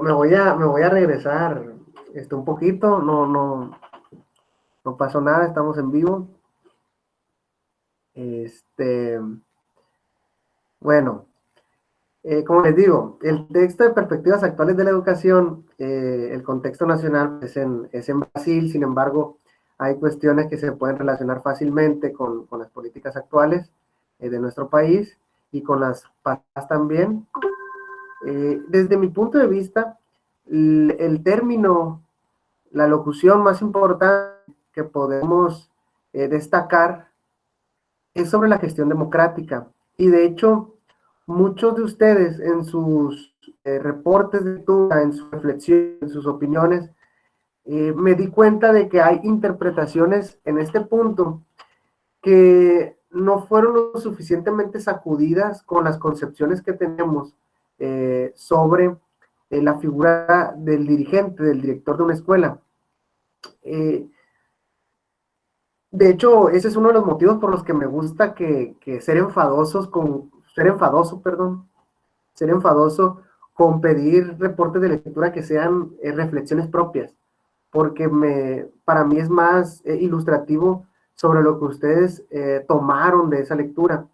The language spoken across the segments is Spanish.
me voy a regresar un poquito, no pasó nada, estamos en vivo. Este, bueno, como les digo, el texto de perspectivas actuales de la educación, el contexto nacional es en Brasil. Sin embargo, hay cuestiones que se pueden relacionar fácilmente con las políticas actuales de nuestro país y con las pasadas también. Desde mi punto de vista, el término, la locución más importante que podemos destacar es sobre la gestión democrática. Y de hecho, muchos de ustedes en sus reportes de lectura, en sus reflexiones, en sus opiniones, me di cuenta de que hay interpretaciones en este punto que no fueron lo suficientemente sacudidas con las concepciones que tenemos sobre la figura del dirigente, del director de una escuela. Eh, de hecho, ese es uno de los motivos por los que me gusta que ser enfadoso, perdón, ser enfadoso con pedir reportes de lectura que sean reflexiones propias, porque para mí es más ilustrativo sobre lo que ustedes tomaron de esa lectura.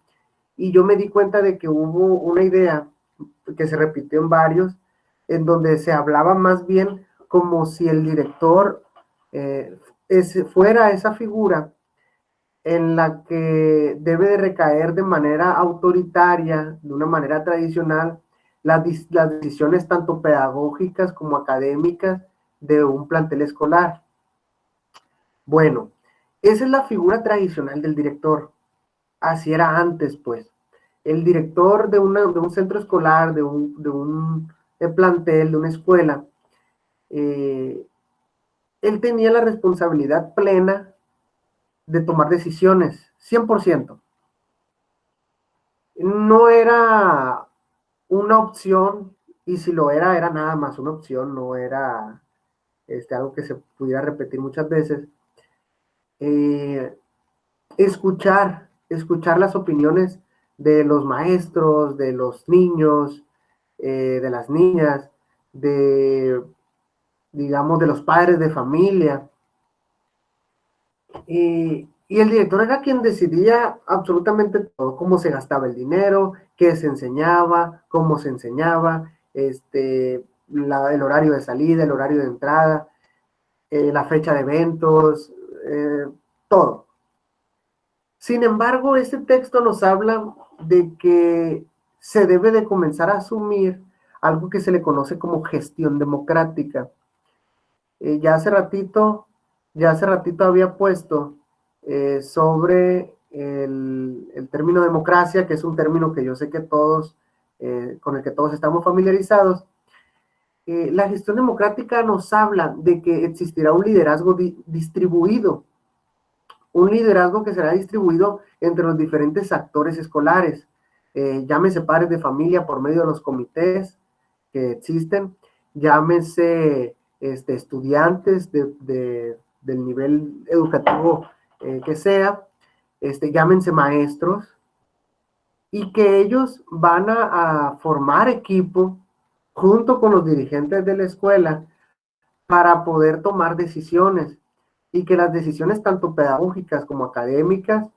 Y yo me di cuenta de que hubo una idea que se repitió en varios, en donde se hablaba más bien como si el director fuera esa figura en la que debe de recaer de manera autoritaria, de una manera tradicional, las decisiones tanto pedagógicas como académicas de un plantel escolar. Bueno, esa es la figura tradicional del director. Así era antes, pues. El director de un centro escolar, de un plantel, de una escuela, eh, él tenía la responsabilidad plena de tomar decisiones, 100%. No era una opción, y si lo era, era nada más una opción, no era algo que se pudiera repetir muchas veces. Eh, escuchar las opiniones de los maestros, de los niños, de las niñas, de, digamos, de los padres de familia. Y el director era quien decidía absolutamente todo, cómo se gastaba el dinero, qué se enseñaba, cómo se enseñaba, el horario de salida, el horario de entrada, la fecha de eventos, todo. Sin embargo, este texto nos habla de que se debe de comenzar a asumir algo que se le conoce como gestión democrática. Eh, ya hace ratito, ya hace ratito había puesto sobre el término democracia, que es un término que yo sé que todos, con el que todos estamos familiarizados. La gestión democrática nos habla de que existirá un liderazgo distribuido, un liderazgo que será distribuido entre los diferentes actores escolares, llámese padres de familia por medio de los comités que existen, llámese estudiantes del nivel educativo que sea, llámense maestros, y que ellos van a formar equipo junto con los dirigentes de la escuela para poder tomar decisiones, y que las decisiones tanto pedagógicas como académicas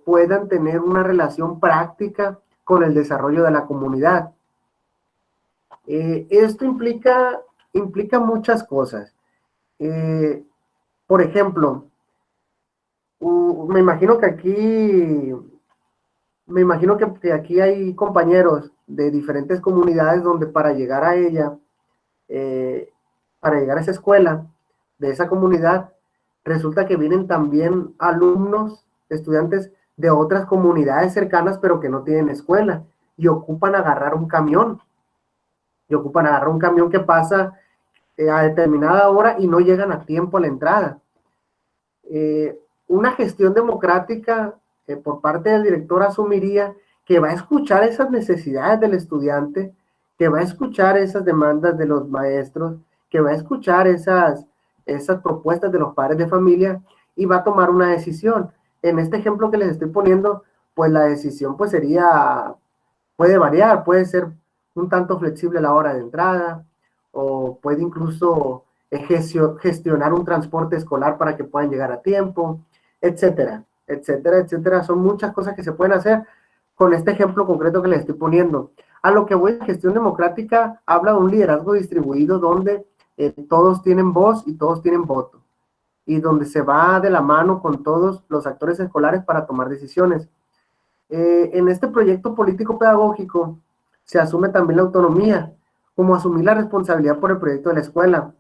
puedan tener una relación práctica con el desarrollo de la comunidad. Esto implica muchas cosas. Eh, por ejemplo, me imagino que aquí, aquí hay compañeros de diferentes comunidades donde para llegar a ella, eh, para llegar a esa escuela, de esa comunidad, resulta que vienen también alumnos, estudiantes de otras comunidades cercanas, pero que no tienen escuela, y ocupan agarrar un camión, que pasa a determinada hora y no llegan a tiempo a la entrada. Una gestión democrática por parte del director asumiría que va a escuchar esas necesidades del estudiante, que va a escuchar esas demandas de los maestros, que va a escuchar esas propuestas de los padres de familia, y va a tomar una decisión. En este ejemplo que les estoy poniendo, pues la decisión puede variar, puede ser un tanto flexible la hora de entrada, o puede incluso gestionar un transporte escolar para que puedan llegar a tiempo, etcétera, etcétera, etcétera. Son muchas cosas que se pueden hacer con este ejemplo concreto que les estoy poniendo. A lo que voy, gestión democrática habla de un liderazgo distribuido donde todos tienen voz y todos tienen voto, y donde se va de la mano con todos los actores escolares para tomar decisiones. En este proyecto político-pedagógico se asume también la autonomía, como asumir la responsabilidad por el proyecto de la escuela.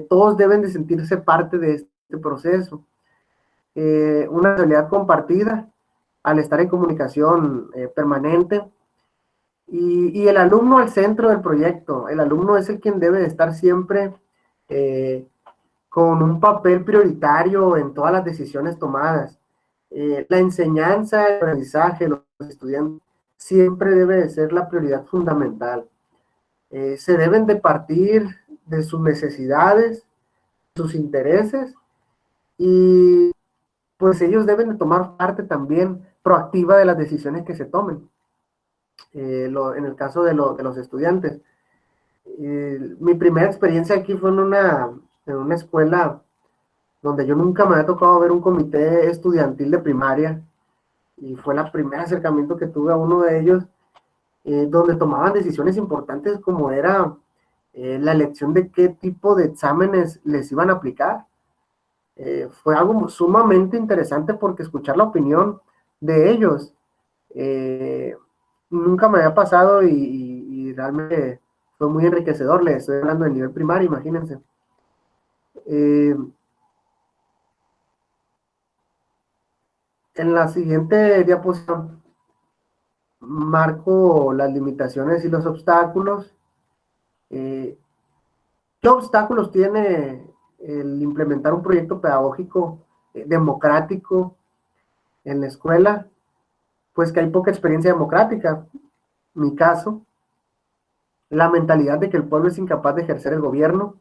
Todos deben de sentirse parte de este proceso. Una responsabilidad compartida al estar en comunicación permanente, y el alumno al centro del proyecto. El alumno es el quien debe de estar siempre con un papel prioritario en todas las decisiones tomadas. La enseñanza, el aprendizaje, los estudiantes, siempre debe de ser la prioridad fundamental. Se deben de partir de sus necesidades, sus intereses, y pues ellos deben de tomar parte también proactiva de las decisiones que se tomen. En el caso de los estudiantes. Mi primera experiencia aquí fue en una escuela donde yo nunca me había tocado ver un comité estudiantil de primaria, y fue el primer acercamiento que tuve a uno de ellos, donde tomaban decisiones importantes como era la elección de qué tipo de exámenes les iban a aplicar. Fue algo sumamente interesante porque escuchar la opinión de ellos nunca me había pasado, y realmente fue muy enriquecedor. Les estoy hablando del nivel primario, imagínense. En la siguiente diapositiva marco las limitaciones y los obstáculos. Eh, ¿Qué obstáculos tiene el implementar un proyecto pedagógico democrático en la escuela? Pues que hay poca experiencia democrática. Mi caso, la mentalidad de que el pueblo es incapaz de ejercer el gobierno.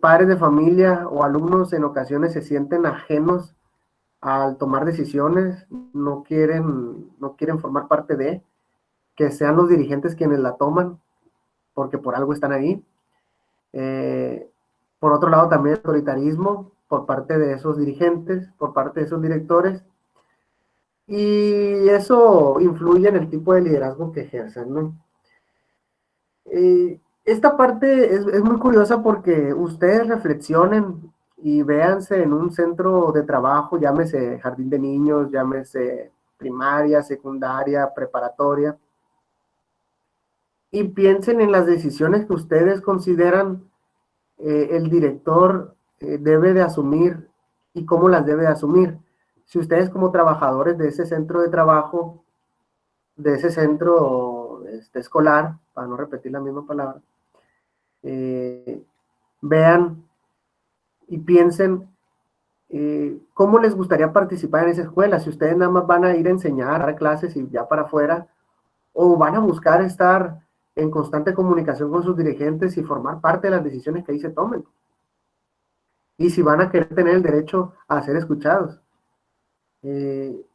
Padres de familia o alumnos en ocasiones se sienten ajenos al tomar decisiones, no quieren formar parte de, que sean los dirigentes quienes la toman, porque por algo están ahí. Por otro lado, también el autoritarismo por parte de esos dirigentes, por parte de esos directores, y eso influye en el tipo de liderazgo que ejercen, ¿no? Esta parte es muy curiosa porque ustedes reflexionen y véanse en un centro de trabajo, llámese jardín de niños, llámese primaria, secundaria, preparatoria, y piensen en las decisiones que ustedes consideran el director debe de asumir y cómo las debe de asumir. Si ustedes como trabajadores de ese centro de trabajo, de ese centro escolar, para no repetir la misma palabra, vean y piensen cómo les gustaría participar en esa escuela, si ustedes nada más van a ir a enseñar, a dar clases y ya para afuera, o van a buscar estar en constante comunicación con sus dirigentes y formar parte de las decisiones que ahí se tomen. Y si van a querer tener el derecho a ser escuchados. De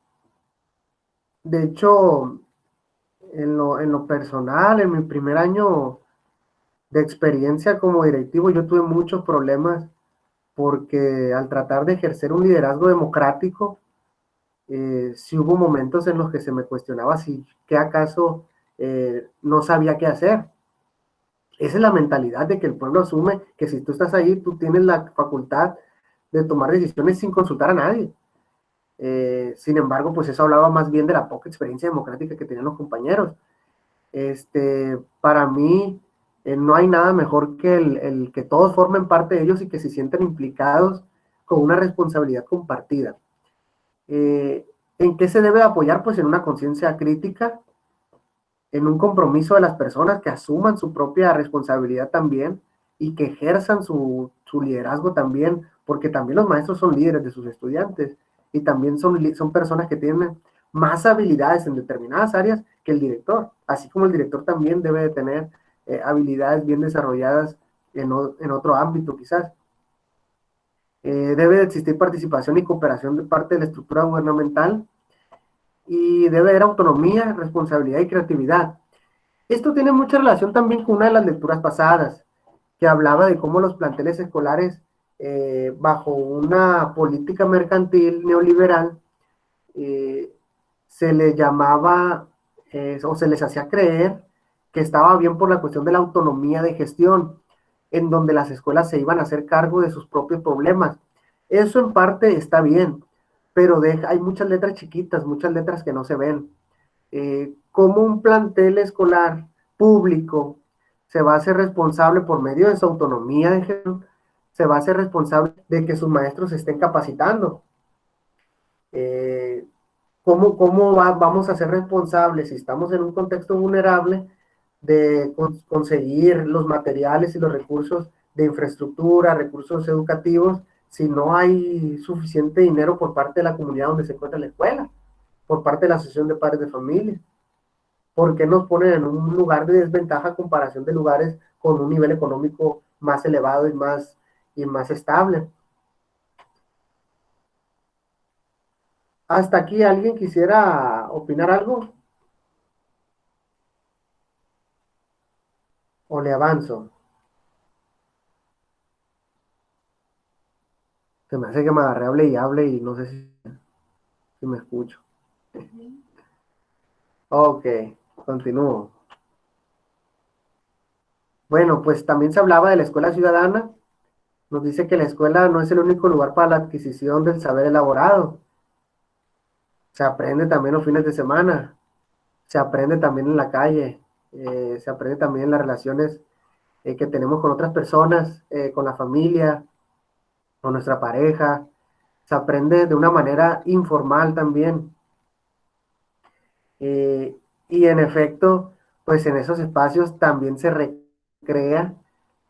hecho, en lo personal, en mi primer año de experiencia como directivo, yo tuve muchos problemas porque al tratar de ejercer un liderazgo democrático, sí hubo momentos en los que se me cuestionaba si que acaso no sabía qué hacer. Esa es la mentalidad de que el pueblo asume que si tú estás ahí, tú tienes la facultad de tomar decisiones sin consultar a nadie. Sin embargo, pues eso hablaba más bien de la poca experiencia democrática que tenían los compañeros. Para mí, no hay nada mejor que el que todos formen parte de ellos y que se sientan implicados con una responsabilidad compartida. ¿En qué se debe apoyar? Pues en una conciencia crítica, en un compromiso de las personas que asuman su propia responsabilidad también y que ejerzan su liderazgo también, porque también los maestros son líderes de sus estudiantes y también son personas que tienen más habilidades en determinadas áreas que el director, así como el director también debe de tener habilidades bien desarrolladas en otro ámbito quizás. Debe de existir participación y cooperación de parte de la estructura gubernamental, y debe haber autonomía, responsabilidad y creatividad. Esto tiene mucha relación también con una de las lecturas pasadas, que hablaba de cómo los planteles escolares, bajo una política mercantil neoliberal, eh, se les llamaba o se les hacía creer que estaba bien por la cuestión de la autonomía de gestión, en donde las escuelas se iban a hacer cargo de sus propios problemas. Eso en parte está bien, pero hay muchas letras chiquitas, muchas letras que no se ven. ¿Cómo un plantel escolar público se va a hacer responsable por medio de su autonomía de gestión, se va a hacer responsable de que sus maestros se estén capacitando? Eh, ¿Cómo vamos a ser responsables si estamos en un contexto vulnerable de conseguir los materiales y los recursos de infraestructura, recursos educativos, si no hay suficiente dinero por parte de la comunidad donde se encuentra la escuela, por parte de la Asociación de Padres de Familia? ¿Por qué nos ponen en un lugar de desventaja a comparación de lugares con un nivel económico más elevado y más estable? Hasta aquí, ¿alguien quisiera opinar algo o le avanzo? Se me hace que me agarré, hable y no sé si me escucho. Ok, continúo. Bueno, pues también se hablaba de la escuela ciudadana. Nos dice que la escuela no es el único lugar para la adquisición del saber elaborado. Se aprende también los fines de semana. Se aprende también en la calle. Se aprende también en las relaciones que tenemos con otras personas, con la familia, con nuestra pareja. Se aprende de una manera informal también. Eh, y en efecto, pues en esos espacios también se recrea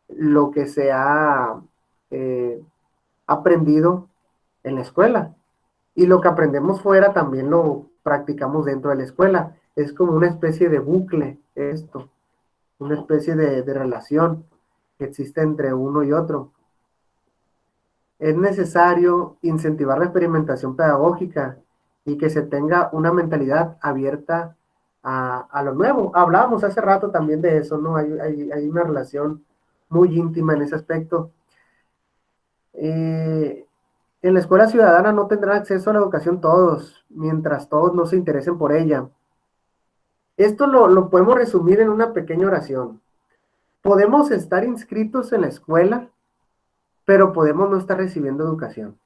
lo que se ha eh, aprendido en la escuela. Y lo que aprendemos fuera también lo practicamos dentro de la escuela. Es como una especie de bucle esto, una especie de relación que existe entre uno y otro. Es necesario incentivar la experimentación pedagógica y que se tenga una mentalidad abierta a lo nuevo. Hablábamos hace rato también de eso, ¿no? Hay una relación muy íntima en ese aspecto. Eh, en la escuela ciudadana no tendrán acceso a la educación todos, mientras todos no se interesen por ella. Esto lo podemos resumir en una pequeña oración. Podemos estar inscritos en la escuela, pero podemos no estar recibiendo educación.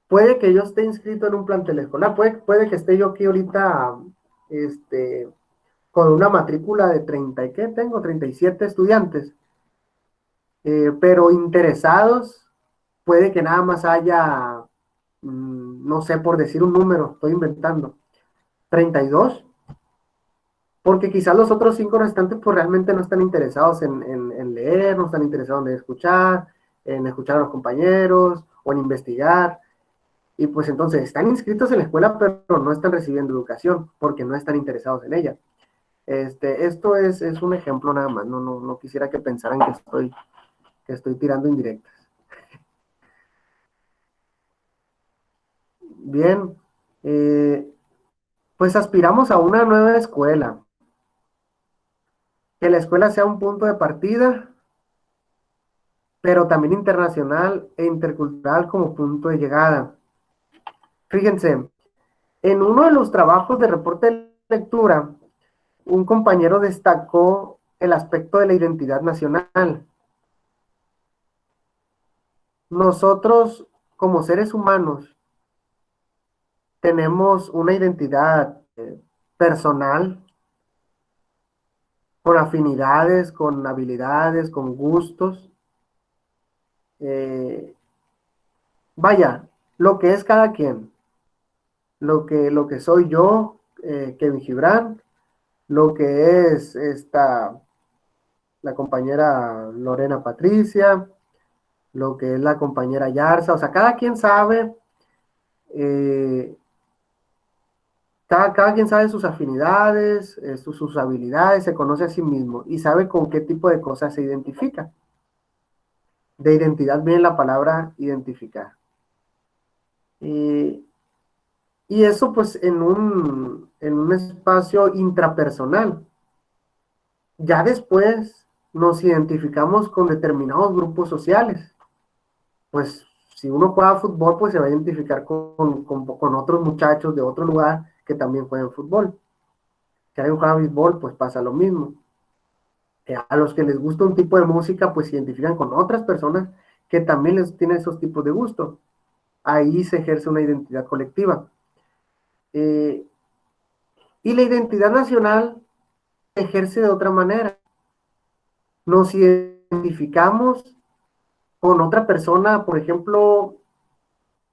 Puede que yo esté inscrito en un plantel escolar, puede que esté yo aquí ahorita este, con una matrícula de 30, ¿y qué tengo? 37 estudiantes, pero interesados, puede que nada más haya, no sé, por decir un número, estoy inventando, 32, porque quizás los otros 5 restantes pues realmente no están interesados en leer, no están interesados en escuchar a los compañeros o en investigar. Y pues entonces están inscritos en la escuela, pero no están recibiendo educación porque no están interesados en ella. Esto es un ejemplo nada más, no quisiera que pensaran que estoy tirando indirectas. Bien, eh, pues aspiramos a una nueva escuela, que la escuela sea un punto de partida, pero también internacional e intercultural como punto de llegada. Fíjense, en uno de los trabajos de reporte de lectura, un compañero destacó el aspecto de la identidad nacional. Nosotros, como seres humanos, tenemos una identidad personal, con afinidades, con habilidades, con gustos. Eh, vaya, lo que es cada quien, lo que soy yo, Kevin Gibran, lo que es la compañera Lorena Patricia, lo que es la compañera Yarza, o sea, cada quien sabe, eh, cada quien sabe sus afinidades, sus habilidades, se conoce a sí mismo y sabe con qué tipo de cosas se identifica. De identidad viene la palabra identificar. Y, y eso pues en un espacio intrapersonal. Ya después nos identificamos con determinados grupos sociales. Pues si uno juega fútbol, pues se va a identificar con otros muchachos de otro lugar que también juegan fútbol. Si alguien juega béisbol, pues pasa lo mismo. A los que les gusta un tipo de música, pues se identifican con otras personas que también les tienen esos tipos de gusto. Ahí se ejerce una identidad colectiva. Eh, y la identidad nacional se ejerce de otra manera. Nos identificamos con otra persona, por ejemplo,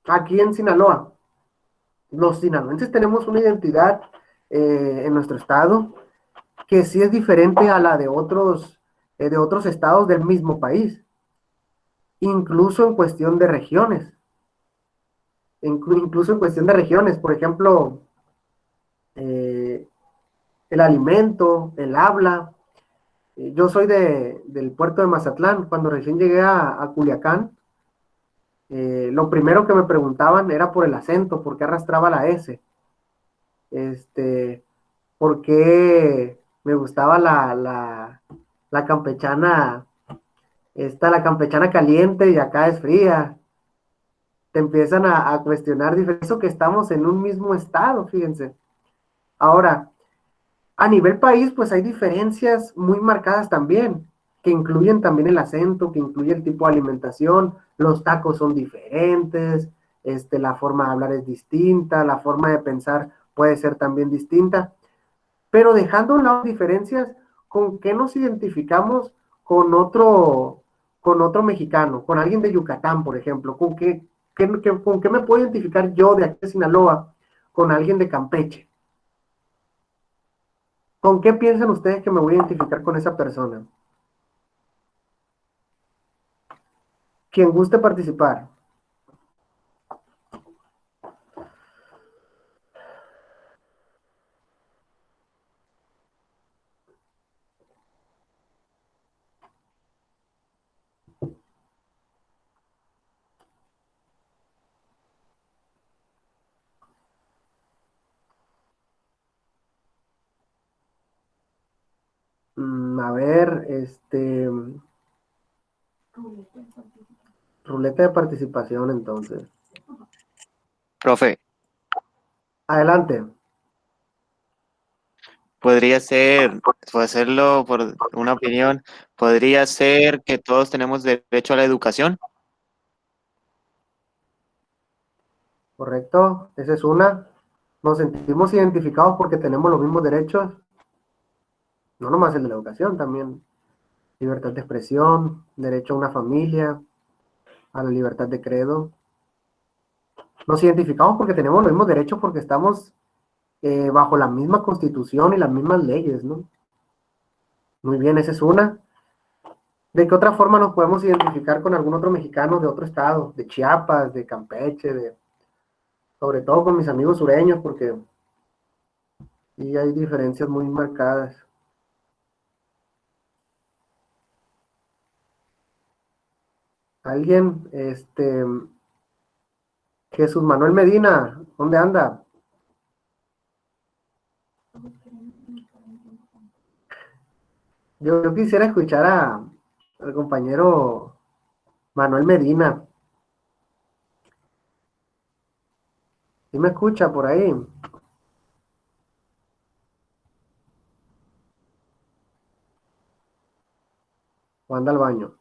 aquí en Sinaloa. Los sinaloenses tenemos una identidad en nuestro estado que sí es diferente a la de otros estados del mismo país, incluso en cuestión de regiones. Incluso en cuestión de regiones, por ejemplo, eh, el alimento, el habla. Yo soy del puerto de Mazatlán. Cuando recién llegué a Culiacán, lo primero que me preguntaban era por el acento, por qué arrastraba la S, este, por qué me gustaba la campechana, la campechana caliente y acá es fría. Te empiezan a cuestionar eso que estamos en un mismo estado, fíjense. Ahora, a nivel país, pues hay diferencias muy marcadas también, que incluyen también el acento, que incluye el tipo de alimentación, los tacos son diferentes, la forma de hablar es distinta, la forma de pensar puede ser también distinta, pero dejando a un lado las diferencias, ¿con qué nos identificamos con con otro mexicano, con alguien de Yucatán, por ejemplo? ¿Con qué me puedo identificar yo de aquí de Sinaloa con alguien de Campeche? ¿Con qué piensan ustedes que me voy a identificar con esa persona? Quien guste participar. A ver, ruleta de participación entonces. Profe, Adelante. podría ser, puede hacerlo por una opinión, podría ser que todos tenemos derecho a la educación. Correcto. Esa es una. Nos sentimos identificados porque tenemos los mismos derechos. No nomás el de la educación, también libertad de expresión, derecho a una familia, a la libertad de credo. Nos identificamos porque tenemos los mismos derechos porque estamos bajo la misma constitución y las mismas leyes, ¿no? Muy bien, esa es una. ¿De qué otra forma nos podemos identificar con algún otro mexicano de otro estado? De Chiapas, de Campeche, sobre todo con mis amigos sureños, porque sí hay diferencias muy marcadas. ¿Alguien? Jesús Manuel Medina, ¿dónde anda? Yo quisiera escuchar al compañero Manuel Medina. ¿Sí me escucha por ahí? ¿O anda al baño?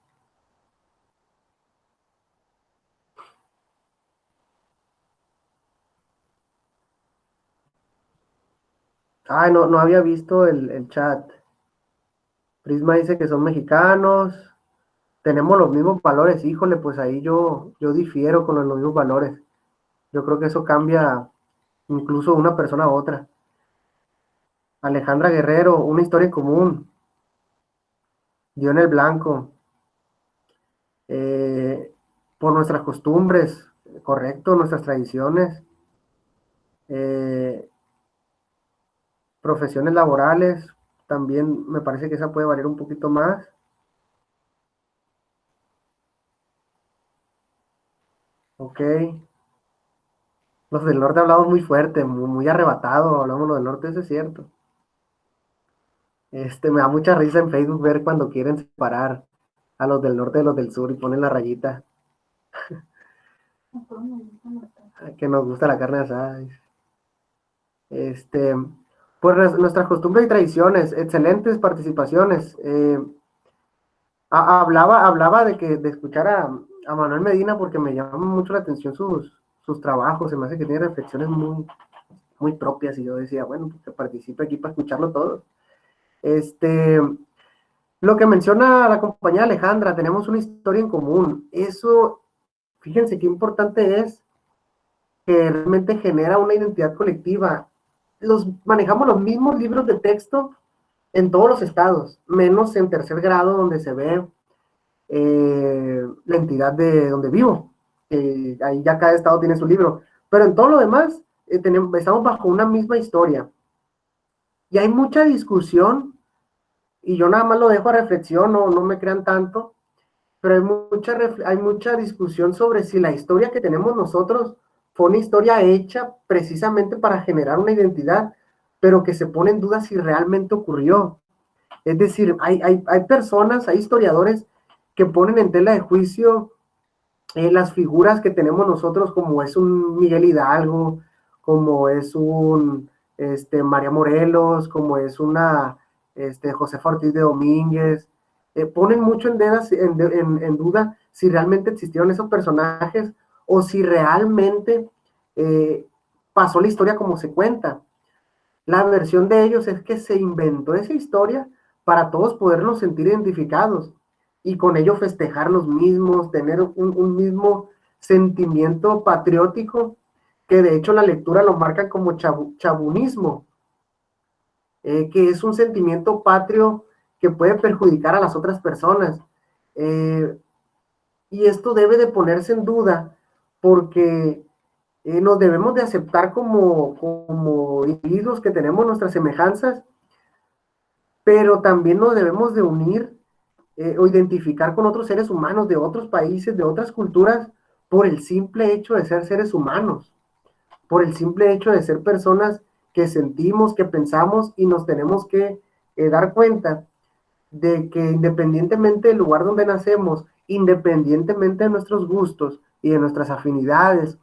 Ay, no, no había visto el chat. Prisma dice que son mexicanos. Tenemos los mismos valores. Híjole, pues ahí yo difiero con los mismos valores. Yo creo que eso cambia incluso de una persona a otra. Alejandra Guerrero, una historia en común. Dio en el blanco. Eh, por nuestras costumbres, correcto, nuestras tradiciones, eh, profesiones laborales, también me parece que esa puede variar un poquito más. Ok. Los del norte hablamos muy fuerte, muy arrebatado, hablamos lo del norte, eso es cierto. Me da mucha risa en Facebook ver cuando quieren separar a los del norte de los del sur y ponen la rayita, que nos gusta la carne asada. Este, pues nuestras costumbres y tradiciones, excelentes participaciones. Hablaba de escuchar a Manuel Medina porque me llama mucho la atención sus trabajos, se me hace que tiene reflexiones muy propias y yo decía, bueno, pues que participe aquí para escucharlo todo. Este, lo que menciona la compañera Alejandra, tenemos una historia en común. Eso, fíjense qué importante es que realmente genera una identidad colectiva. Manejamos los mismos libros de texto en todos los estados, menos en tercer grado donde se ve la entidad de donde vivo. Ahí ya cada estado tiene su libro. Pero en todo lo demás, estamos bajo una misma historia. Y hay mucha discusión, y yo nada más lo dejo a reflexión, no me crean tanto, pero hay mucha discusión sobre si la historia que tenemos nosotros fue una historia hecha precisamente para generar una identidad, pero que se pone en duda si realmente ocurrió. Es decir, hay personas, hay historiadores que ponen en tela de juicio las figuras que tenemos nosotros, como es un Miguel Hidalgo, como es un María Morelos, como es una Josefa Ortiz de Domínguez, ponen mucho en duda si realmente existieron esos personajes o si realmente eh, pasó la historia como se cuenta. La versión de ellos es que se inventó esa historia para todos podernos sentir identificados y con ello festejar los mismos, tener un mismo sentimiento patriótico, que de hecho la lectura lo marca como chabunismo, que es un sentimiento patrio que puede perjudicar a las otras personas. Eh, y esto debe de ponerse en duda porque nos debemos de aceptar como individuos que tenemos nuestras semejanzas, pero también nos debemos de unir o identificar con otros seres humanos de otros países, de otras culturas, por el simple hecho de ser seres humanos, por el simple hecho de ser personas que sentimos, que pensamos y nos tenemos que dar cuenta de que independientemente del lugar donde nacemos, independientemente de nuestros gustos y de nuestras afinidades,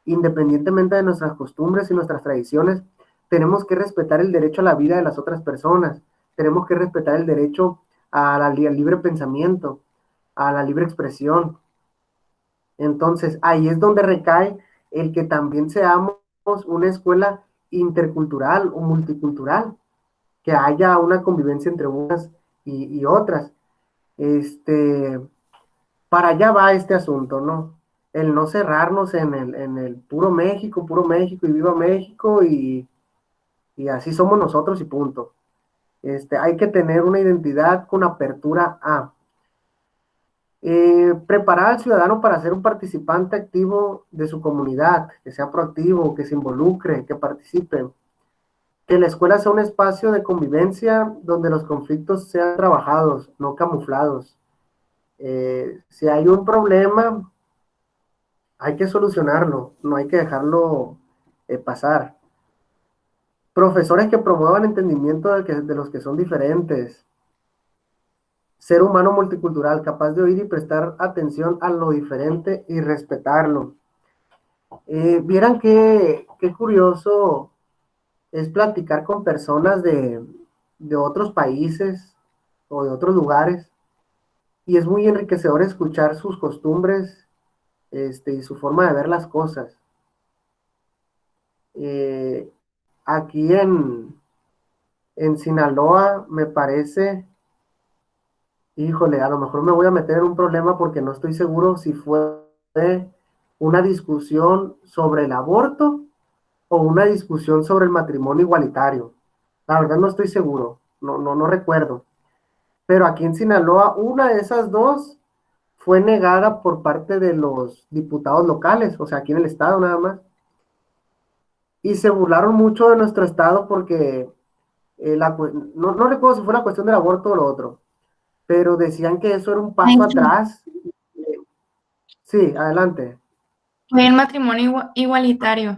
independientemente de nuestras costumbres y nuestras tradiciones, tenemos que respetar el derecho a la vida de las otras personas, tenemos que respetar el derecho al libre pensamiento, a la libre expresión. Entonces, ahí es donde recae el que también seamos una escuela intercultural o multicultural, que haya una convivencia entre unas y otras. Este, para allá va este asunto, ¿no? El no cerrarnos en el puro México y viva México y así somos nosotros y punto. Hay que tener una identidad con apertura a preparar al ciudadano para ser un participante activo de su comunidad, que sea proactivo, que se involucre, que participe, que la escuela sea un espacio de convivencia donde los conflictos sean trabajados, no camuflados. Si hay un problema, hay que solucionarlo, no hay que dejarlo pasar. Profesores que promuevan entendimiento de los que son diferentes. Ser humano multicultural, capaz de oír y prestar atención a lo diferente y respetarlo. Vieran qué curioso es platicar con personas de otros países o de otros lugares y es muy enriquecedor escuchar sus costumbres y su forma de ver las cosas. Eh, Aquí en Sinaloa me parece, híjole, a lo mejor me voy a meter en un problema porque no estoy seguro si fue una discusión sobre el aborto o una discusión sobre el matrimonio igualitario. La verdad no estoy seguro, no recuerdo. Pero aquí en Sinaloa, una de esas dos fue negada por parte de los diputados locales, o sea, aquí en el estado nada más. Y se burlaron mucho de nuestro estado porque no recuerdo si fue la cuestión del aborto o lo otro, pero decían que eso era un paso atrás. Sí, adelante. Fue el matrimonio igualitario.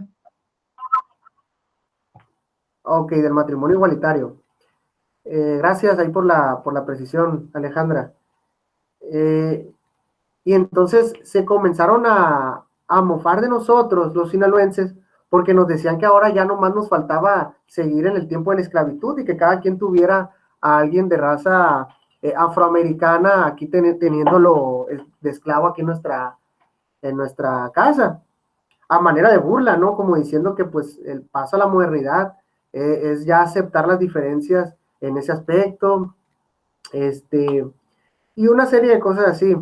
Ok, del matrimonio igualitario. Gracias ahí por la precisión, Alejandra. Y entonces se comenzaron a mofar de nosotros, los sinaloenses, porque nos decían que ahora ya nomás nos faltaba seguir en el tiempo de la esclavitud y que cada quien tuviera a alguien de raza afroamericana aquí teniéndolo de esclavo aquí en nuestra casa, a manera de burla, ¿no? Como diciendo que pues el paso a la modernidad es ya aceptar las diferencias en ese aspecto, y una serie de cosas así.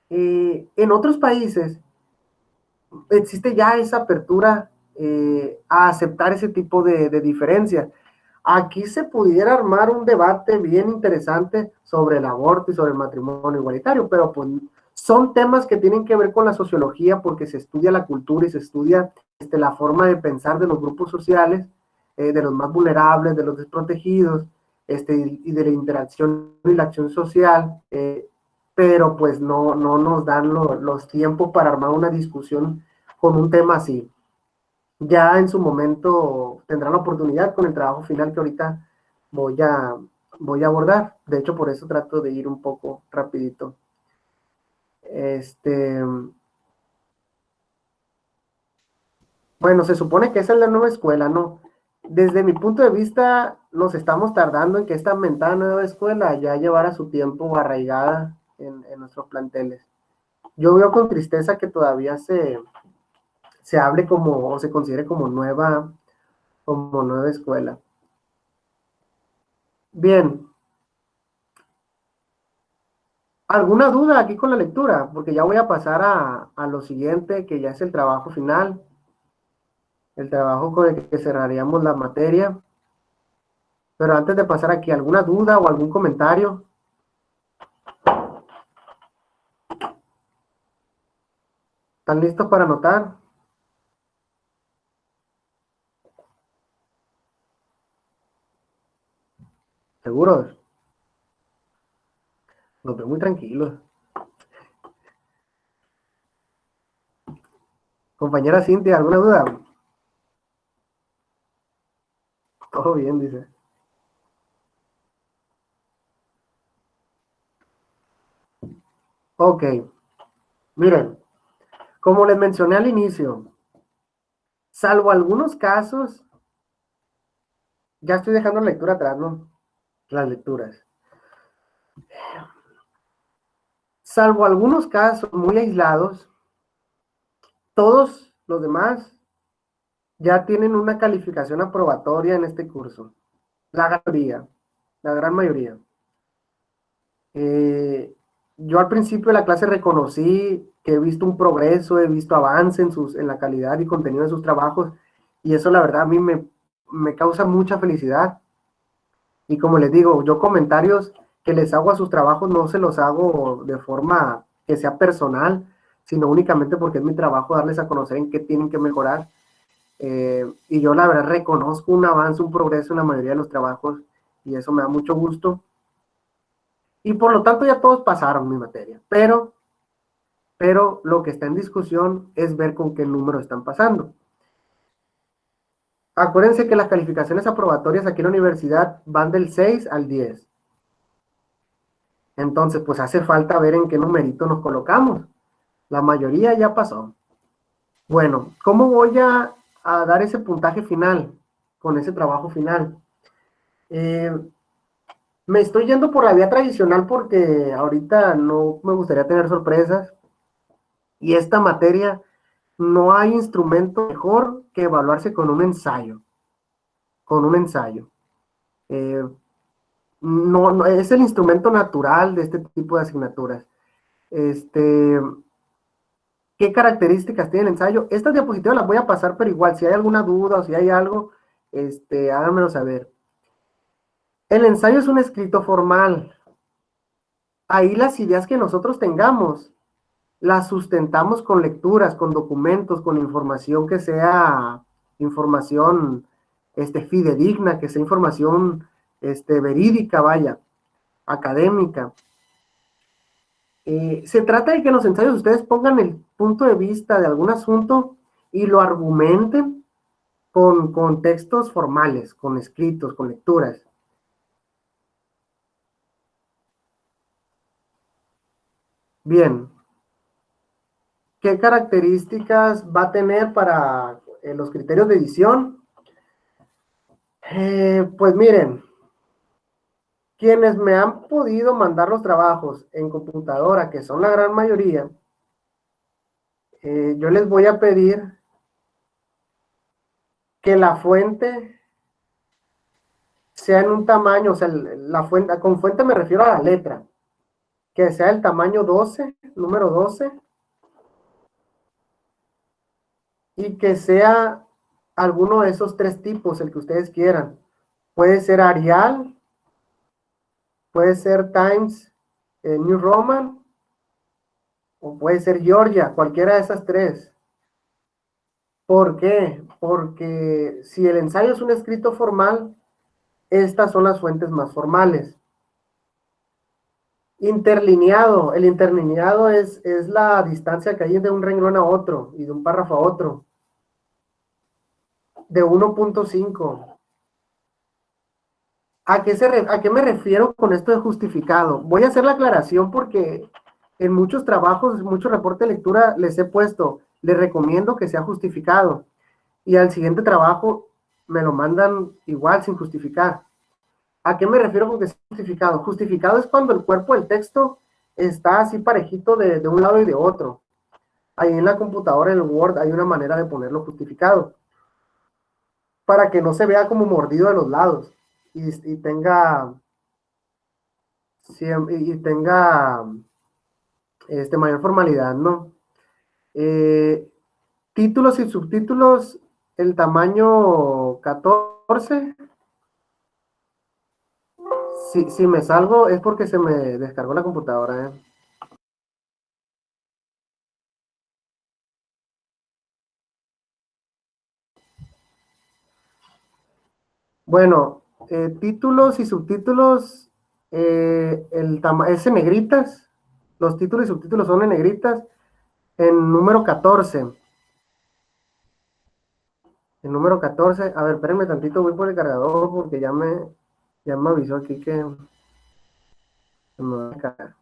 En otros países existe ya esa apertura a aceptar ese tipo de diferencias. Aquí se pudiera armar un debate bien interesante sobre el aborto y sobre el matrimonio igualitario, pero pues son temas que tienen que ver con la sociología porque se estudia la cultura y se estudia la forma de pensar de los grupos sociales, de los más vulnerables, de los desprotegidos, y de la interacción y la acción social, pero pues no nos dan los tiempos para armar una discusión con un tema así. Ya en su momento tendrán la oportunidad con el trabajo final que ahorita voy a, voy a abordar. De hecho, por eso trato de ir un poco rapidito. Bueno, se supone que esa es la nueva escuela, ¿no? Desde mi punto de vista, nos estamos tardando en que esta mentada nueva escuela ya llevara su tiempo arraigada en nuestros planteles. Yo veo con tristeza que todavía se hable como, o se considere como nueva escuela. Bien. ¿Alguna duda aquí con la lectura? Porque ya voy a pasar a lo siguiente, que ya es el trabajo final, el trabajo con el que cerraríamos la materia. Pero antes de pasar aquí, ¿alguna duda o algún comentario? ¿Están listos para anotar? ¿Seguros? Los veo muy tranquilos. Compañera Cintia, ¿alguna duda? Todo bien, dice. Ok. Miren, como les mencioné al inicio, salvo algunos casos, ya estoy dejando la lectura atrás, ¿no? Las lecturas. Salvo algunos casos muy aislados, todos los demás ya tienen una calificación aprobatoria en este curso. La gran mayoría. Yo al principio de la clase reconocí que he visto un progreso, he visto avance en la calidad y contenido de sus trabajos, y eso la verdad a mí me causa mucha felicidad. Y como les digo, yo comentarios que les hago a sus trabajos no se los hago de forma que sea personal, sino únicamente porque es mi trabajo darles a conocer en qué tienen que mejorar. Y yo la verdad reconozco un avance, un progreso en la mayoría de los trabajos, y eso me da mucho gusto. Y por lo tanto ya todos pasaron mi materia, pero lo que está en discusión es ver con qué número están pasando. Acuérdense que las calificaciones aprobatorias aquí en la universidad van del 6 al 10. Entonces, pues hace falta ver en qué numerito nos colocamos. La mayoría ya pasó. Bueno, ¿cómo voy a dar ese puntaje final con ese trabajo final? Me estoy yendo por la vía tradicional porque ahorita no me gustaría tener sorpresas. Y esta materia no hay instrumento mejor que evaluarse con un ensayo. Con un ensayo. No, es el instrumento natural de este tipo de asignaturas. ¿Qué características tiene el ensayo? Estas diapositivas las voy a pasar, pero igual, si hay alguna duda o si hay algo, háganmelo saber. El ensayo es un escrito formal. Ahí las ideas que nosotros tengamos, las sustentamos con lecturas, con documentos, con información que sea información fidedigna, que sea información verídica, vaya, académica. Se trata de que en los ensayos ustedes pongan el punto de vista de algún asunto y lo argumenten con textos formales, con escritos, con lecturas. Bien. ¿Qué características va a tener para los criterios de edición? Pues miren, quienes me han podido mandar los trabajos en computadora, que son la gran mayoría, yo les voy a pedir que la fuente sea en un tamaño, o sea, la fuente, con fuente me refiero a la letra, que sea el tamaño 12, número 12, y que sea alguno de esos tres tipos, el que ustedes quieran. Puede ser Arial, puede ser Times New Roman, o puede ser Georgia, cualquiera de esas tres. ¿Por qué? Porque si el ensayo es un escrito formal, estas son las fuentes más formales. Interlineado. El interlineado es la distancia que hay de un renglón a otro y de un párrafo a otro. De 1.5. ¿A qué me refiero con esto de justificado? Voy a hacer la aclaración porque en muchos trabajos, muchos reportes de lectura les he puesto, les recomiendo que sea justificado. Y al siguiente trabajo me lo mandan igual sin justificar. ¿A qué me refiero con que sea justificado? Justificado es cuando el cuerpo del texto está así parejito de un lado y de otro. Ahí en la computadora, en el Word, hay una manera de ponerlo justificado para que no se vea como mordido de los lados y tenga, y tenga mayor formalidad, ¿no? Títulos y subtítulos, el tamaño 14. Si me salgo es porque se me descargó la computadora, ¿eh? Bueno, títulos y subtítulos, es en negritas. Los títulos y subtítulos son en negritas. En número 14. En número 14. A ver, espérenme tantito, voy por el cargador porque ya me avisó aquí que me va a cargar.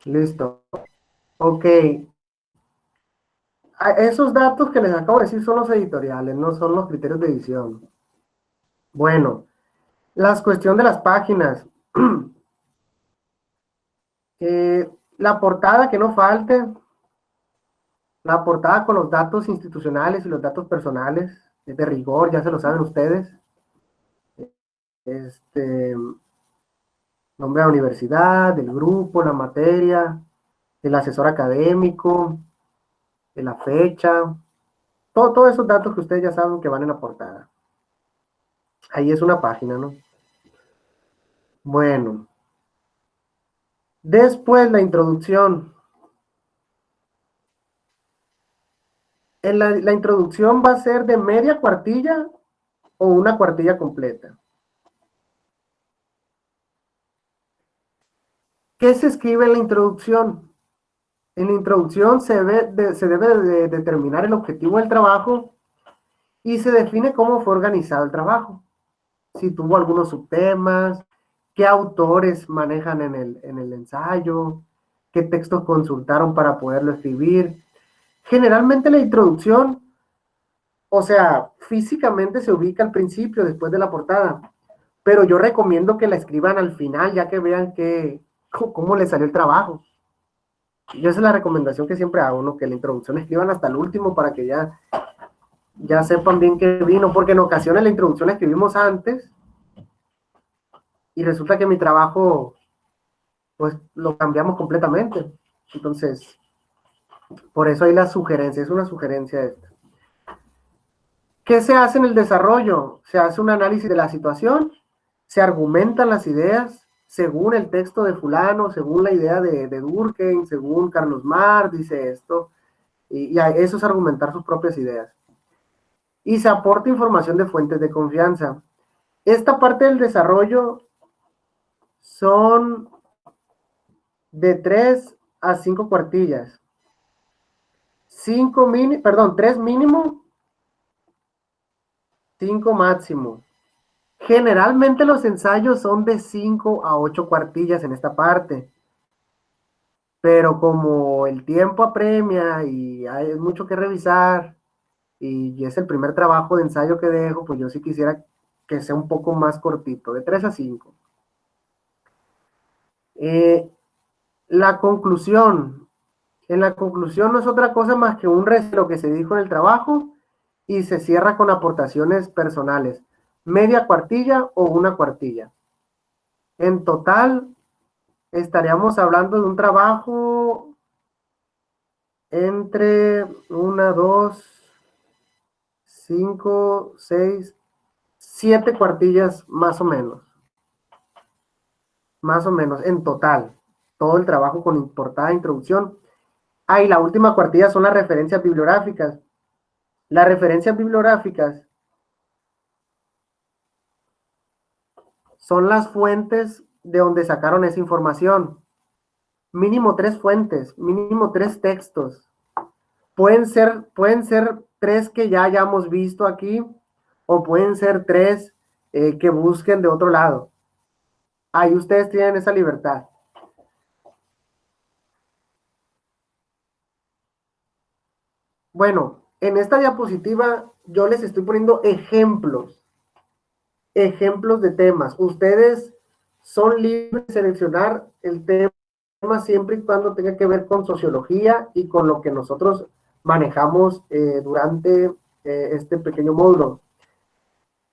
Listo. Ok. Esos datos que les acabo de decir son los editoriales, no son los criterios de edición. Bueno, las cuestiones de las páginas. La portada que no falte, la portada con los datos institucionales y los datos personales, es de rigor, ya se lo saben ustedes. Nombre de la universidad, del grupo, la materia, el asesor académico, de la fecha, todos esos datos que ustedes ya saben que van en la portada. Ahí es una página, ¿no? Bueno. Después la introducción. La introducción va a ser de media cuartilla o una cuartilla completa. ¿Qué se escribe en la introducción? En la introducción se debe de determinar el objetivo del trabajo y se define cómo fue organizado el trabajo. Si tuvo algunos subtemas, qué autores manejan en el ensayo, qué textos consultaron para poderlo escribir. Generalmente la introducción, o sea, físicamente se ubica al principio, después de la portada, pero yo recomiendo que la escriban al final, ya que vean cómo les salió el trabajo. Yo esa es la recomendación que siempre hago, ¿no? Que la introducción escriban hasta el último para que ya sepan bien qué vino, porque en ocasiones la introducción la escribimos antes y resulta que mi trabajo, pues, lo cambiamos completamente. Entonces, por eso hay la sugerencia, es una sugerencia esta. ¿Qué se hace en el desarrollo? Se hace un análisis de la situación, se argumentan las ideas según el texto de fulano, según la idea de Durkheim, según Carlos Marx, dice esto, y eso es argumentar sus propias ideas. Y se aporta información de fuentes de confianza. Esta parte del desarrollo son de 3 a 5 cuartillas. 3 mínimo, 5 máximo. Generalmente los ensayos son de 5 a 8 cuartillas en esta parte. Pero como el tiempo apremia y hay mucho que revisar y es el primer trabajo de ensayo que dejo, pues yo sí quisiera que sea un poco más cortito, de 3 a 5. La conclusión. En la conclusión no es otra cosa más que un resumen de lo que se dijo en el trabajo y se cierra con aportaciones personales. Media cuartilla o una cuartilla. En total, estaríamos hablando de un trabajo entre 1, 2, 5, 6, 7 cuartillas más o menos. Más o menos, en total. Todo el trabajo con portada de introducción. Y la última cuartilla son las referencias bibliográficas. Las referencias bibliográficas son las fuentes de donde sacaron esa información. Mínimo 3 fuentes, mínimo 3 textos. Pueden ser 3 que ya hayamos visto aquí, o pueden ser 3 que busquen de otro lado. Ahí ustedes tienen esa libertad. Bueno, en esta diapositiva yo les estoy poniendo ejemplos de temas. Ustedes son libres de seleccionar el tema siempre y cuando tenga que ver con sociología y con lo que nosotros manejamos durante este pequeño módulo.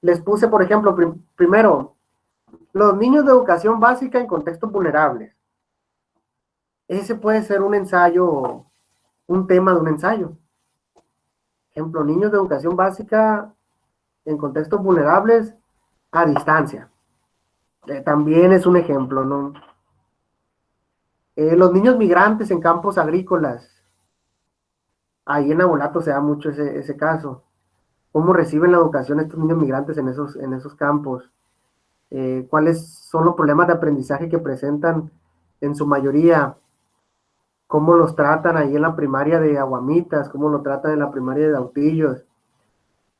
Les puse, por ejemplo, primero, los niños de educación básica en contextos vulnerables. Ese puede ser un ensayo, un tema de un ensayo. Ejemplo, niños de educación básica en contextos vulnerables a distancia. También es un ejemplo, ¿no? Los niños migrantes en campos agrícolas. Ahí en Abolato se da mucho ese caso. ¿Cómo reciben la educación estos niños migrantes en esos campos? ¿Cuáles son los problemas de aprendizaje que presentan en su mayoría? ¿Cómo los tratan ahí en la primaria de Aguamitas? ¿Cómo los tratan en la primaria de Dautillos?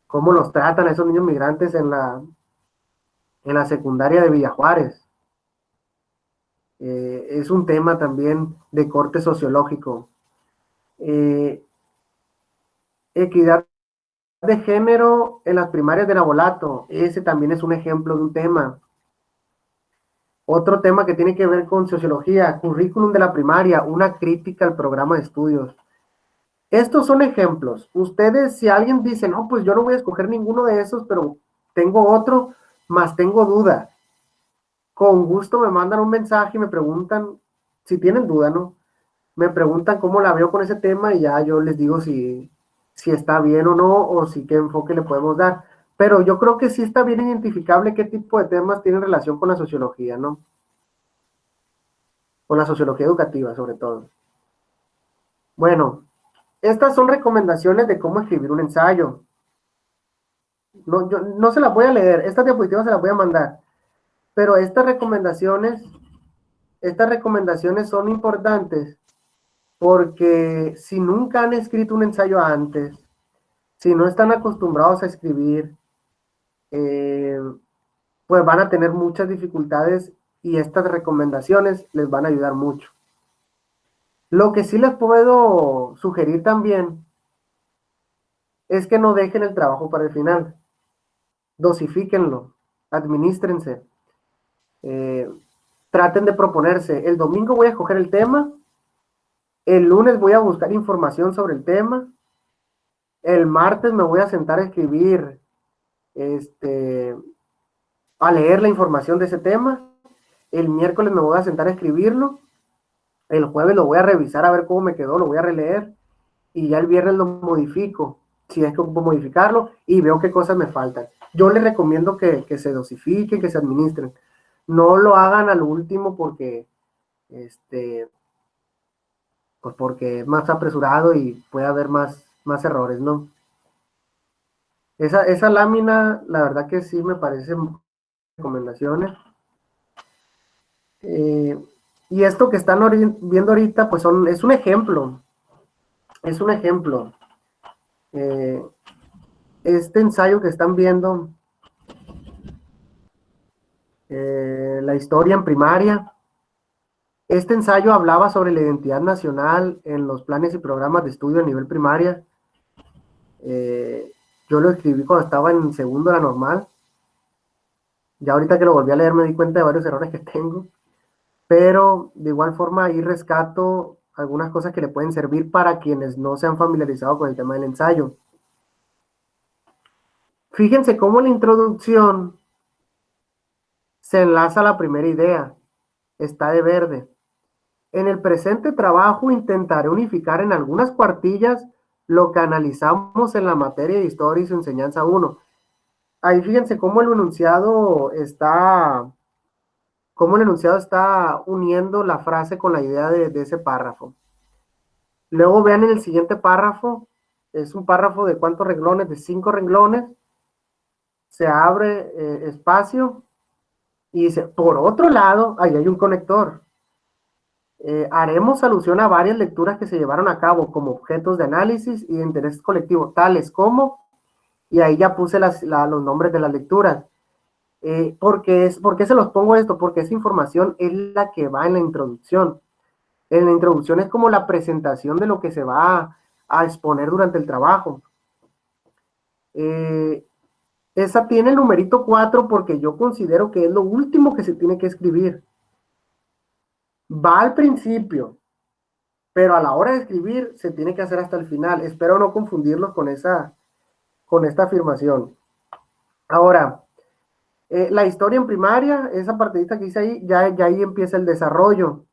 ¿Cómo los tratan a esos niños migrantes en la secundaria de Villajuárez? Es un tema también de corte sociológico. Equidad de género en las primarias de Nabolato, ese también es un ejemplo de un tema. Otro tema que tiene que ver con sociología, currículum de la primaria, una crítica al programa de estudios. Estos son ejemplos. Ustedes, si alguien dice, no, pues yo no voy a escoger ninguno de esos, pero tengo otro, más tengo duda. Con gusto me mandan un mensaje y me preguntan, si tienen duda, ¿no? Me preguntan cómo la veo con ese tema y ya yo les digo si está bien o no, o si qué enfoque le podemos dar. Pero yo creo que sí está bien identificable qué tipo de temas tienen relación con la sociología, ¿no? Con la sociología educativa, sobre todo. Bueno, estas son recomendaciones de cómo escribir un ensayo. No, yo no se las voy a leer, estas diapositivas se las voy a mandar. Pero estas recomendaciones son importantes porque si nunca han escrito un ensayo antes, si no están acostumbrados a escribir, pues van a tener muchas dificultades y estas recomendaciones les van a ayudar mucho. Lo que sí les puedo sugerir también es que no dejen el trabajo para el final. Dosifíquenlo, administrense. Traten de proponerse. El domingo voy a escoger el tema, el lunes voy a buscar información sobre el tema, el martes me voy a sentar a escribir, a leer la información de ese tema, el miércoles me voy a sentar a escribirlo, el jueves lo voy a revisar a ver cómo me quedó, lo voy a releer, y ya el viernes lo modifico, si es que ocupo modificarlo, y veo qué cosas me faltan. Yo les recomiendo que se dosifiquen, que se administren. No lo hagan al último porque, pues porque es más apresurado y puede haber más errores, ¿no? Esa lámina, la verdad que sí me parecen recomendaciones. Y esto que están viendo ahorita, pues es un ejemplo. Es un ejemplo. Este ensayo que están viendo, la historia en primaria, este ensayo hablaba sobre la identidad nacional en los planes y programas de estudio a nivel primaria. Yo lo escribí cuando estaba en segundo de la normal. Ya ahorita que lo volví a leer me di cuenta de varios errores que tengo. Pero de igual forma ahí rescato algunas cosas que le pueden servir para quienes no se han familiarizado con el tema del ensayo. Fíjense cómo en la introducción se enlaza a la primera idea. Está de verde. En el presente trabajo intentaré unificar en algunas cuartillas lo que analizamos en la materia de Historia y su enseñanza 1. Ahí fíjense cómo el enunciado está uniendo la frase con la idea de ese párrafo. Luego vean en el siguiente párrafo, es un párrafo de ¿cuántos renglones? De 5 renglones. Se abre espacio y dice, por otro lado, ahí hay un conector. Haremos alusión a varias lecturas que se llevaron a cabo como objetos de análisis y de interés colectivo, tales como, y ahí ya puse los nombres de las lecturas. ¿Por qué se los pongo esto? Porque esa información es la que va en la introducción. En la introducción es como la presentación de lo que se va a exponer durante el trabajo. Esa tiene el numerito 4 porque yo considero que es lo último que se tiene que escribir. Va al principio, pero a la hora de escribir se tiene que hacer hasta el final. Espero no confundirlos con esta afirmación. Ahora, la historia en primaria, esa partidita que hice ahí, ya ahí empieza el desarrollo.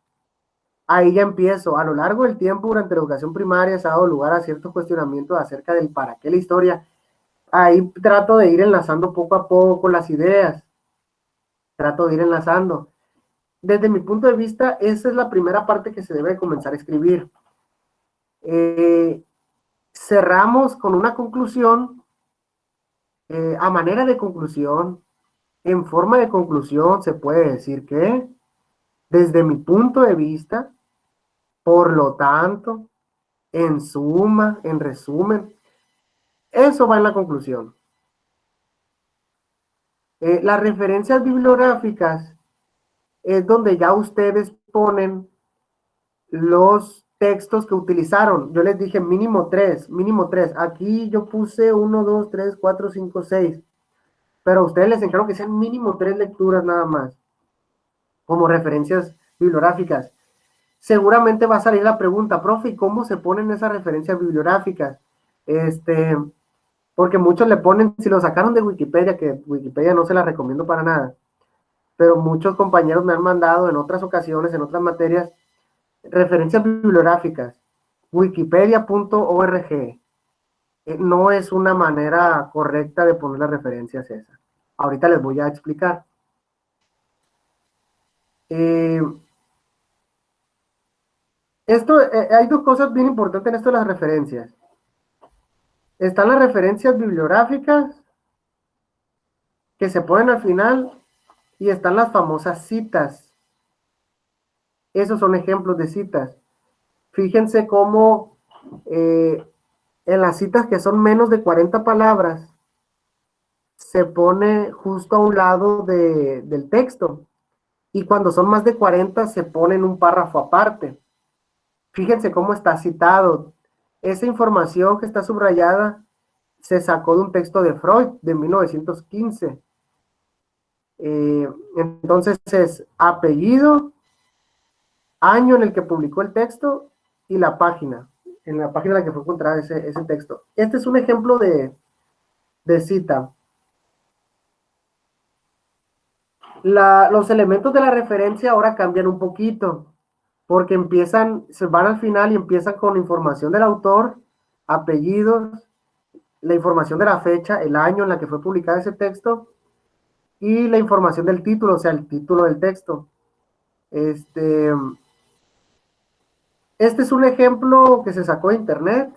Ahí ya empiezo. A lo largo del tiempo, durante la educación primaria, se ha dado lugar a ciertos cuestionamientos acerca del para qué la historia. Ahí trato de ir enlazando poco a poco las ideas. Trato de ir enlazando. Desde mi punto de vista, esa es la primera parte que se debe comenzar a escribir. Cerramos con una conclusión. A manera de conclusión, en forma de conclusión, se puede decir que, desde mi punto de vista, por lo tanto, en suma, en resumen, eso va en la conclusión. Las referencias bibliográficas es donde ya ustedes ponen los textos que utilizaron. Yo les dije mínimo 3. Aquí yo puse 1, 2, 3, 4, 5, 6. Pero a ustedes les encargo que sean mínimo 3 lecturas nada más, como referencias bibliográficas. Seguramente va a salir la pregunta, profe, ¿y cómo se ponen esas referencias bibliográficas? Porque muchos le ponen, si lo sacaron de Wikipedia, que Wikipedia no se la recomiendo para nada, pero muchos compañeros me han mandado en otras ocasiones, en otras materias, referencias bibliográficas, wikipedia.org. No es una manera correcta de poner las referencias esas. Ahorita les voy a explicar. Hay dos cosas bien importantes en esto de las referencias. Están las referencias bibliográficas que se ponen al final y están las famosas citas. Esos son ejemplos de citas. Fíjense cómo en las citas que son menos de 40 palabras se pone justo a un lado del texto, y cuando son más de 40 se pone en un párrafo aparte. Fíjense cómo está citado. Esa información que está subrayada se sacó de un texto de Freud de 1915. Entonces es apellido, año en el que publicó el texto y la página, en la página en la que fue encontrado ese texto. Este es un ejemplo de cita. Los elementos de la referencia ahora cambian un poquito, porque se van al final y empiezan con información del autor, apellidos, la información de la fecha, el año en la que fue publicado ese texto, y la información del título, o sea, el título del texto. Este es un ejemplo que se sacó de internet,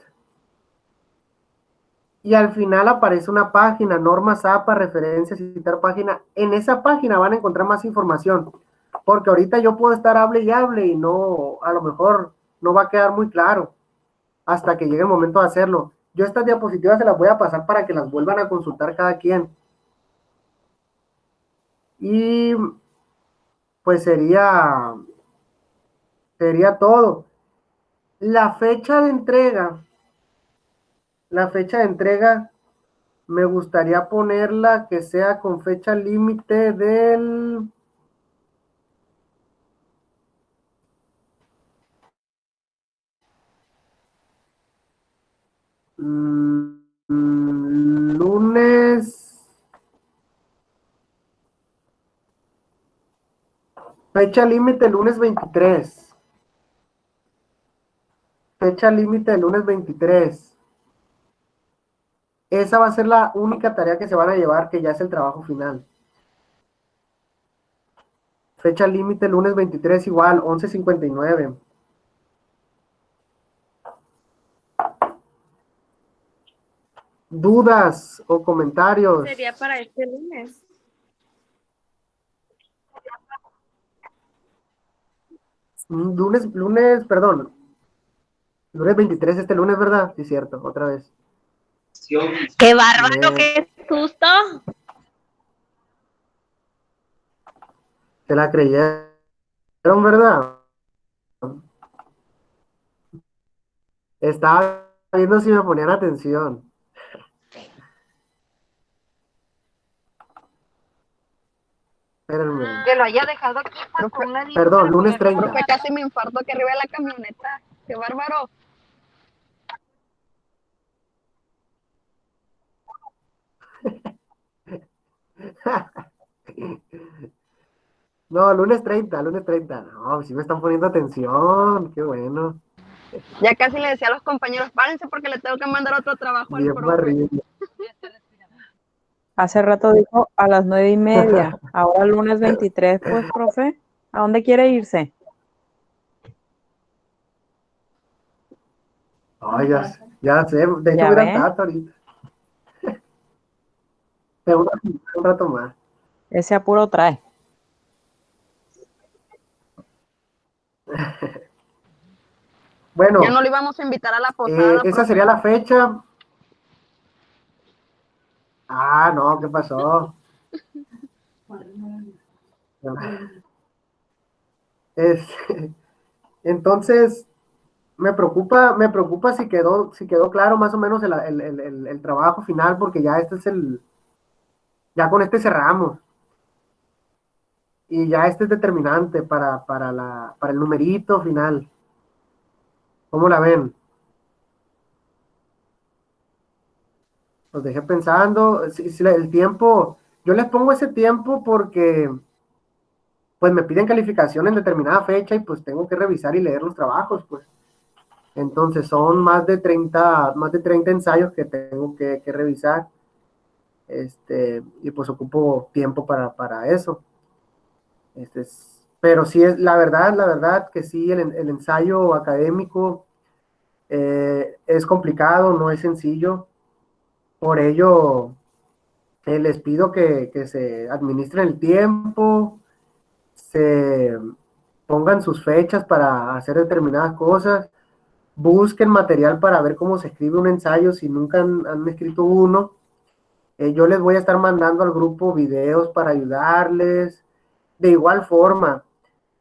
y al final aparece una página, normas APA, referencias, citar página. En esa página van a encontrar más información. porque ahorita yo puedo estar hable y hable y no, a lo mejor no va a quedar muy claro hasta que llegue el momento de hacerlo. Yo estas diapositivas se las voy a pasar para que las vuelvan a consultar cada quien. Y pues sería todo. La fecha de entrega, me gustaría ponerla que sea con fecha límite del lunes, fecha límite lunes 23. Fecha límite el lunes 23. Esa va a ser la única tarea que se van a llevar, que ya es el trabajo final. Fecha límite lunes 23 igual, 11:59. ¿Dudas o comentarios? Sería para este lunes. Perdón. Lunes 23 este lunes, ¿verdad? Sí, cierto, otra vez. ¡Qué bárbaro, Bien. qué susto! Se la creyeron, ¿verdad? Estaba viendo si me ponían atención. Espérenme. Que lo haya dejado aquí con una lista Perdón, para lunes ponerlo. 30. Profe, casi me infarto aquí arriba de la camioneta. ¡Qué bárbaro! No, lunes 30, lunes 30. No, sí me están poniendo atención. Qué bueno. Ya casi le decía a los compañeros, párense porque le tengo que mandar otro trabajo al Bien profe. barrido. Hace rato dijo a las 9:30, ahora lunes 23, pues, profe, ¿a dónde quiere irse? Ay, ya sé. De hecho, ¿Ya voy a ir ve? al Tato ahorita. Pero un rato más. Ese apuro trae. Bueno, Ya no lo íbamos a invitar a la posada, esa profe. sería la fecha. Ah, no, ¿qué pasó? Es, entonces, me preocupa si quedó claro más o menos el trabajo final, porque ya ya con este cerramos. Y ya este es determinante para el numerito final. ¿Cómo la ven? Los dejé pensando. Si el tiempo, yo les pongo ese tiempo porque pues me piden calificación en determinada fecha y pues tengo que revisar y leer los trabajos, pues. Entonces son más de 30 ensayos que tengo que revisar. Y pues ocupo tiempo para eso. Pero sí es la verdad que sí, el ensayo académico es complicado, no es sencillo. Por ello, les pido que se administren el tiempo, se pongan sus fechas para hacer determinadas cosas, busquen material para ver cómo se escribe un ensayo si nunca han escrito uno. Yo les voy a estar mandando al grupo videos para ayudarles. De igual forma,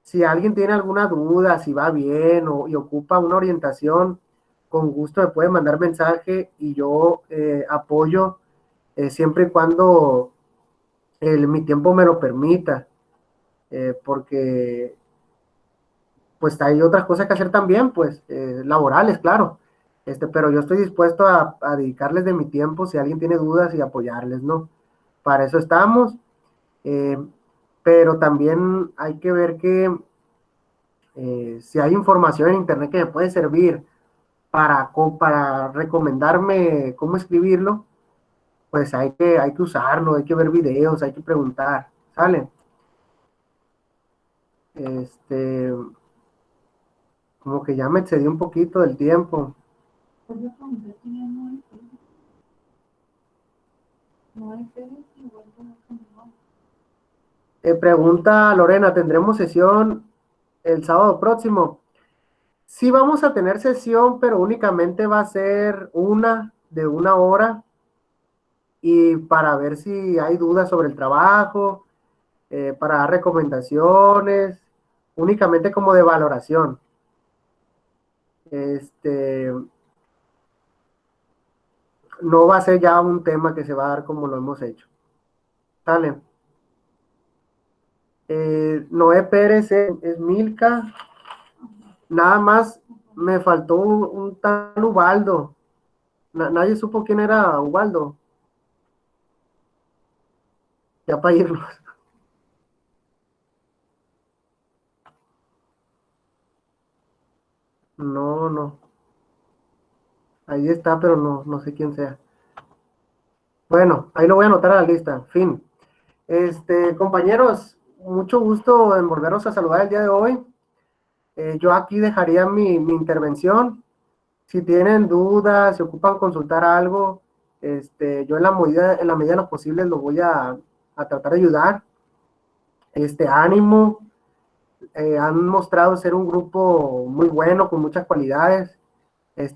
si alguien tiene alguna duda, si va bien y ocupa una orientación, con gusto me puede mandar mensaje y yo apoyo siempre y cuando mi tiempo me lo permita, porque pues hay otras cosas que hacer también, pues laborales, claro. Pero yo estoy dispuesto a dedicarles de mi tiempo si alguien tiene dudas y apoyarles, ¿no? Para eso estamos. eh, pero también hay que ver que si hay información en internet que me puede servir para recomendarme cómo escribirlo, pues hay que usarlo, hay que ver videos, hay que preguntar, ¿sale? Este, como que ya me excedí un poquito del tiempo. Pregunta Lorena, ¿tendremos sesión el sábado próximo? Sí vamos a tener sesión, pero únicamente va a ser de 1 hora, y para ver si hay dudas sobre el trabajo, para dar recomendaciones, únicamente como de valoración. No va a ser ya un tema que se va a dar como lo hemos hecho. Sale. Noé Pérez es Milka. Nada más me faltó un tal Ubaldo. Nadie supo quién era Ubaldo. Ya para irnos. No. Ahí está, pero no sé quién sea. Bueno, ahí lo voy a anotar a la lista. Fin. Compañeros, mucho gusto en volvernos a saludar el día de hoy. Yo aquí dejaría mi intervención. Si tienen dudas, si ocupan consultar algo, yo en la medida de lo posible los voy a tratar de ayudar. Ánimo. Han mostrado ser un grupo muy bueno, con muchas cualidades.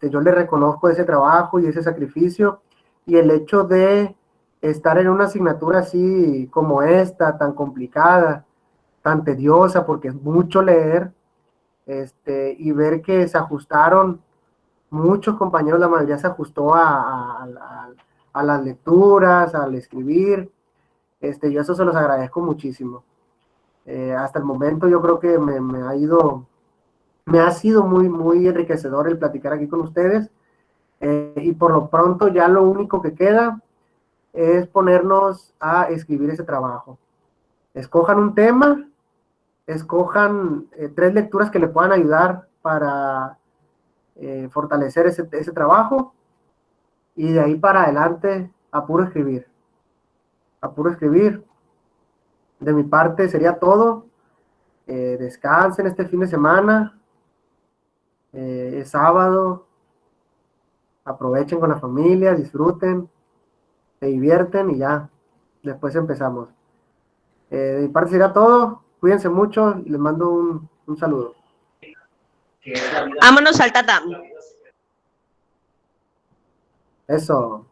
Yo les reconozco ese trabajo y ese sacrificio, y el hecho de estar en una asignatura así como esta, tan complicada, tan tediosa, porque es mucho leer, y ver que se ajustaron muchos compañeros, la mayoría se ajustó a las lecturas, al escribir, yo eso se los agradezco muchísimo. Hasta el momento yo creo que me ha sido muy enriquecedor el platicar aquí con ustedes, y por lo pronto ya lo único que queda es ponernos a escribir ese trabajo. Escojan un tema, escojan 3 lecturas que le puedan ayudar para fortalecer ese trabajo, y de ahí para adelante a puro escribir. A puro escribir. De mi parte sería todo. Descansen este fin de semana. Es sábado. Aprovechen con la familia, disfruten, se divierten y ya. Después empezamos. De mi parte sería todo. Cuídense mucho y les mando un saludo. Vámonos al tatami. Eso.